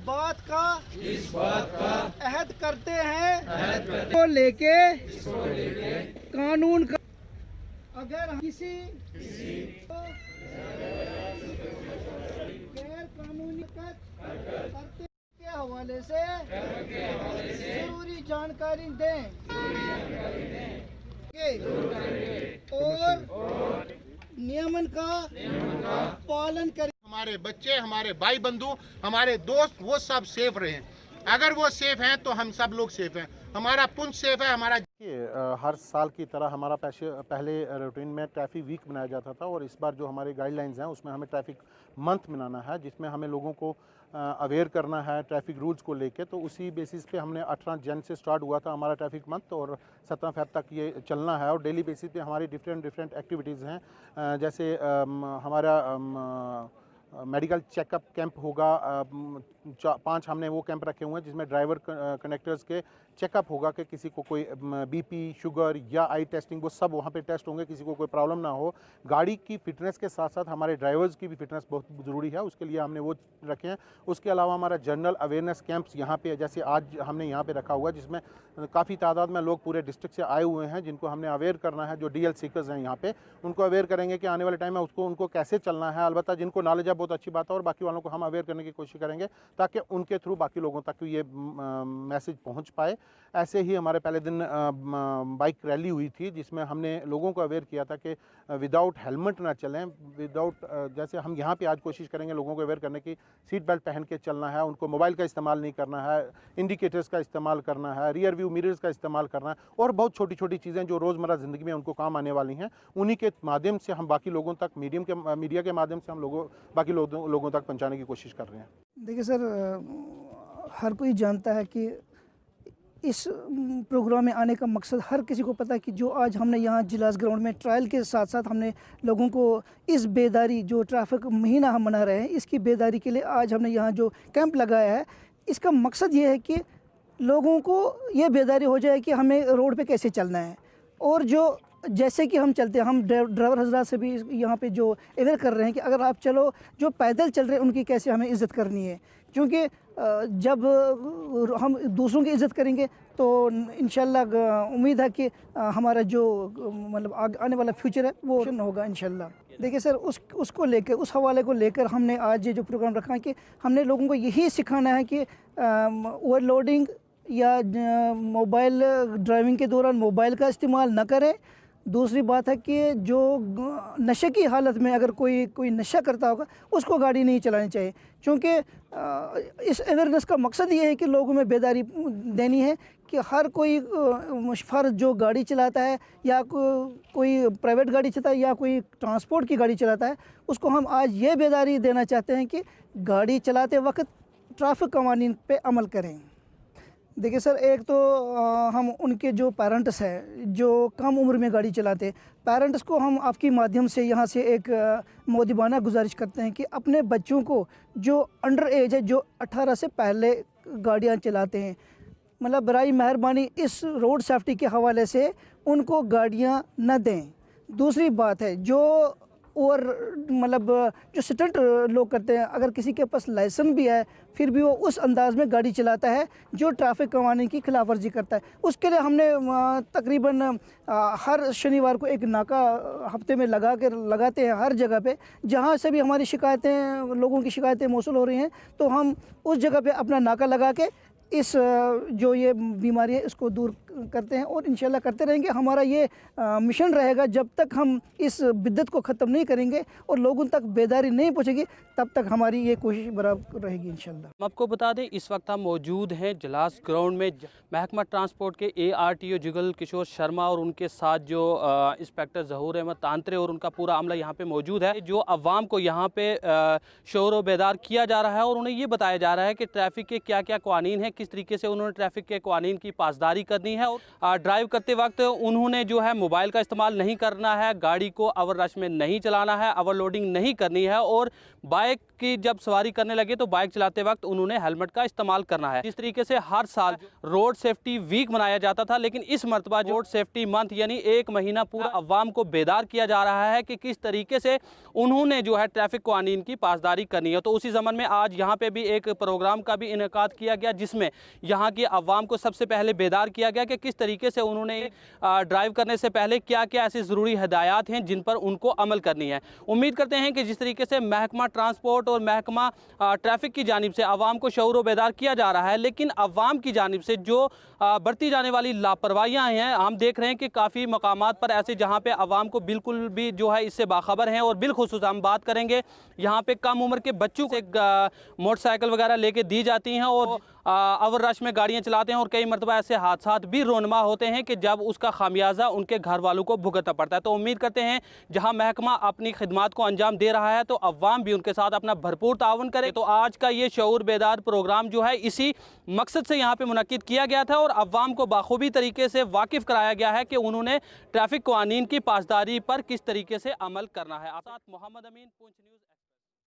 इस बात का अहद करते हैं को लेके कानून का अगर किसी गैर कानूनी करते के हवाले से जरूरी जानकारी दें और नियमन का पालन करें। हमारे बच्चे, हमारे भाई बंधु, हमारे दोस्त, वो सब सेफ रहें। अगर वो सेफ हैं तो हम सब लोग सेफ हैं, हमारा पुंछ सेफ है। हमारा हर साल की तरह हमारा पहले रूटीन में ट्रैफिक वीक मनाया जाता था और इस बार जो हमारे गाइडलाइंस हैं उसमें हमें ट्रैफिक मंथ मनाना है, जिसमें हमें लोगों को अवेयर करना है ट्रैफिक रूल्स को लेके। तो उसी बेसिस पे हमने 18 जन से स्टार्ट हुआ था हमारा ट्रैफिक मंथ और 17 फेब तक ये चलना है। और डेली बेसिस पे हमारी डिफरेंट एक्टिविटीज़ हैं, जैसे हमारा मेडिकल चेकअप कैंप होगा, 5 हमने वो कैंप रखे हुए हैं जिसमें ड्राइवर कनेक्टर्स के चेकअप होगा कि किसी को कोई बीपी, शुगर या आई टेस्टिंग, वो सब वहाँ पे टेस्ट होंगे, किसी को कोई प्रॉब्लम ना हो। गाड़ी की फिटनेस के साथ साथ हमारे ड्राइवर्स की भी फिटनेस बहुत ज़रूरी है, उसके लिए हमने वो रखे हैं। उसके अलावा हमारा जनरल अवेयरनेस कैंप्स यहाँ पे, जैसे आज हमने यहाँ पे रखा हुआ है, जिसमें काफ़ी तादाद में लोग पूरे डिस्ट्रिक्ट से आए हुए हैं जिनको हमने अवेयर करना है। जो DL सीकर्स हैं यहाँ पे, उनको अवेयर करेंगे कि आने वाले टाइम में उनको कैसे चलना है। अलबत्ता जिनको नॉलेज है बहुत अच्छी बात है और बाकी वालों को हम अवेयर करने की कोशिश करेंगे ताकि उनके थ्रू बाकी लोगों तक ये मैसेज पहुँच पाए। ऐसे ही हमारे पहले दिन बाइक रैली हुई थी जिसमें हमने लोगों को अवेयर किया था कि विदाउट हेलमेट ना चलें, जैसे हम यहाँ पे आज कोशिश करेंगे लोगों को अवेयर करने की, सीट बेल्ट पहन के चलना है, उनको मोबाइल का इस्तेमाल नहीं करना है, इंडिकेटर्स का इस्तेमाल करना है, रियर व्यू मिरर्स का इस्तेमाल करना है और बहुत छोटी छोटी चीज़ें जो रोज़मर्रा ज़िंदगी में उनको काम आने वाली हैं, उन्हीं के माध्यम से हम बाकी लोगों तक मीडिया के माध्यम से हम बाकी लोगों तक पहुँचाने की कोशिश कर रहे हैं। देखिए सर, हर कोई जानता है कि इस प्रोग्राम में आने का मकसद हर किसी को पता है कि जो आज हमने यहाँ जिलास ग्राउंड में ट्रायल के साथ साथ हमने लोगों को इस बेदारी, जो ट्रैफिक महीना हम मना रहे हैं, इसकी बेदारी के लिए आज हमने यहाँ जो कैंप लगाया है, इसका मकसद ये है कि लोगों को ये बेदारी हो जाए कि हमें रोड पे कैसे चलना है। और जो जैसे कि हम चलते हैं, हम ड्राइवर हजरात से भी यहाँ पे जो अवेयर कर रहे हैं कि अगर आप चलो, जो पैदल चल रहे हैं उनकी कैसे हमें इज़्ज़त करनी है, क्योंकि जब हम दूसरों की इज़्ज़त करेंगे तो इंशाल्लाह उम्मीद है कि हमारा जो मतलब आने वाला फ्यूचर है वो रोशन होगा इंशाल्लाह। देखिए सर, उसको लेकर, उस हवाले को लेकर हमने आज ये जो प्रोग्राम रखा है कि हमने लोगों को यही सिखाना है कि ओवरलोडिंग या मोबाइल ड्राइविंग के दौरान मोबाइल का इस्तेमाल न करें। दूसरी बात है कि जो नशे की हालत में अगर कोई नशा करता होगा उसको गाड़ी नहीं चलानी चाहिए, क्योंकि इस अवेयरनेस का मकसद ये है कि लोगों में बेदारी देनी है कि हर कोई फ़र्द जो गाड़ी चलाता है या कोई प्राइवेट गाड़ी चलाता है या कोई ट्रांसपोर्ट की गाड़ी चलाता है, उसको हम आज ये बेदारी देना चाहते हैं कि गाड़ी चलाते वक्त ट्रैफिक कवानीन पे अमल करें। देखिए सर, एक तो हम उनके जो पेरेंट्स हैं जो कम उम्र में गाड़ी चलाते, पेरेंट्स को हम आपके माध्यम से यहाँ से एक मोदिबाना गुजारिश करते हैं कि अपने बच्चों को जो अंडर एज है, जो 18 से पहले गाड़ियाँ चलाते हैं, मतलब बराई मेहरबानी इस रोड सेफ्टी के हवाले से उनको गाड़ियाँ न दें। दूसरी बात है, जो और मतलब जो स्टंट लोग करते हैं, अगर किसी के पास लाइसेंस भी है फिर भी वो उस अंदाज़ में गाड़ी चलाता है जो ट्रैफिक कवानीन की खिलाफ वर्जी करता है, उसके लिए हमने तकरीबन हर शनिवार को एक नाका हफ्ते में लगाते हैं हर जगह पे। जहाँ से भी हमारी शिकायतें, लोगों की शिकायतें मौसूल हो रही हैं, तो हम उस जगह पे अपना नाका लगा के इस जो ये बीमारी है इसको दूर करते हैं और इंशाल्लाह करते रहेंगे। हमारा ये मिशन रहेगा, जब तक हम इस बिद्दत को ख़त्म नहीं करेंगे और लोगों तक बेदारी नहीं पहुंचेगी तब तक हमारी ये कोशिश बराबर रहेगी इंशाल्लाह। हम आपको बता दें, इस वक्त हम मौजूद हैं जिलास ग्राउंड में। महकमा ट्रांसपोर्ट के ARTO जुगल किशोर शर्मा और उनके साथ जो इंस्पेक्टर ज़हूर अहमद तांत्रे और उनका पूरा अमला यहाँ पे मौजूद है। जो अवाम को यहाँ पे शोर व बेदार किया जा रहा है और उन्हें ये बताया जा रहा है कि ट्रैफिक के क्या क्या कवानीन हैं, किस तरीके से उन्होंने ट्रैफिक के कवानीन की पासदारी करनी है हैं और ड्राइव करते वक्त उन्होंने जो है मोबाइल का इस्तेमाल नहीं करना है, गाड़ी को ओवर रश में नहीं चलाना है, ओवरलोडिंग नहीं करनी है और बाइक की जब सवारी करने लगे तो बाइक चलाते वक्त उन्होंने हेलमेट का इस्तेमाल करना है। इस तरीके से हर साल रोड सेफ्टी वीक मनाया जाता था, लेकिन इस मरतबा रोड सेफ्टी मंथ यानी 1 महीना पूरा अवाम को बेदार किया जा रहा है कि किस तरीके से उन्होंने जो है ट्रैफिक कानून की पासदारी करनी है। तो उसी ज़मन में आज यहाँ पे भी एक प्रोग्राम का भी इनेकाद किया गया, जिसमें यहाँ की अवाम को सबसे पहले बेदार किया गया कि किस तरीके से उन्होंने ड्राइव करने से पहले क्या क्या ऐसी ज़रूरी हिदायत हैं जिन पर उनको अमल करनी है। उम्मीद करते हैं कि जिस तरीके से महकमा ट्रांसपोर्ट और महकमा ट्रैफिक की जानिब से अवाम को शऊर व बेदार किया जा रहा है, लेकिन अवाम की जानिब से जो बरती जाने वाली लापरवाहियाँ हैं, हम देख रहे हैं कि काफ़ी मकामात पर ऐसे जहाँ पे अवाम को बिल्कुल भी जो है इससे बाखबर हैं। और बिलखुसूस हम बात करेंगे यहाँ पे कम उम्र के बच्चों को मोटरसाइकिल वगैरह लेके दी जाती हैं और ओवर रश में गाड़ियाँ चलाते हैं और कई मरतबा ऐसे हादसा भी रोनमा होते हैं कि जब उसका खामियाजा उनके घर वालों को भुगतना पड़ता है। तो उम्मीद करते हैं जहां महकमा अपनी खिदमात को अंजाम दे रहा है तो अवाम भी उनके साथ अपना भरपूर ताउन करे। तो आज का ये शऊर बेदार प्रोग्राम जो है इसी मकसद से यहाँ पे मुनक्किद किया गया था और अवाम को बाखूबी तरीके से वाकिफ़ कराया गया है कि उन्होंने ट्रैफिक कानून की पासदारी पर किस तरीके से अमल करना है। आप साथ मोहम्मद अमीन, पूंछ न्यूज़।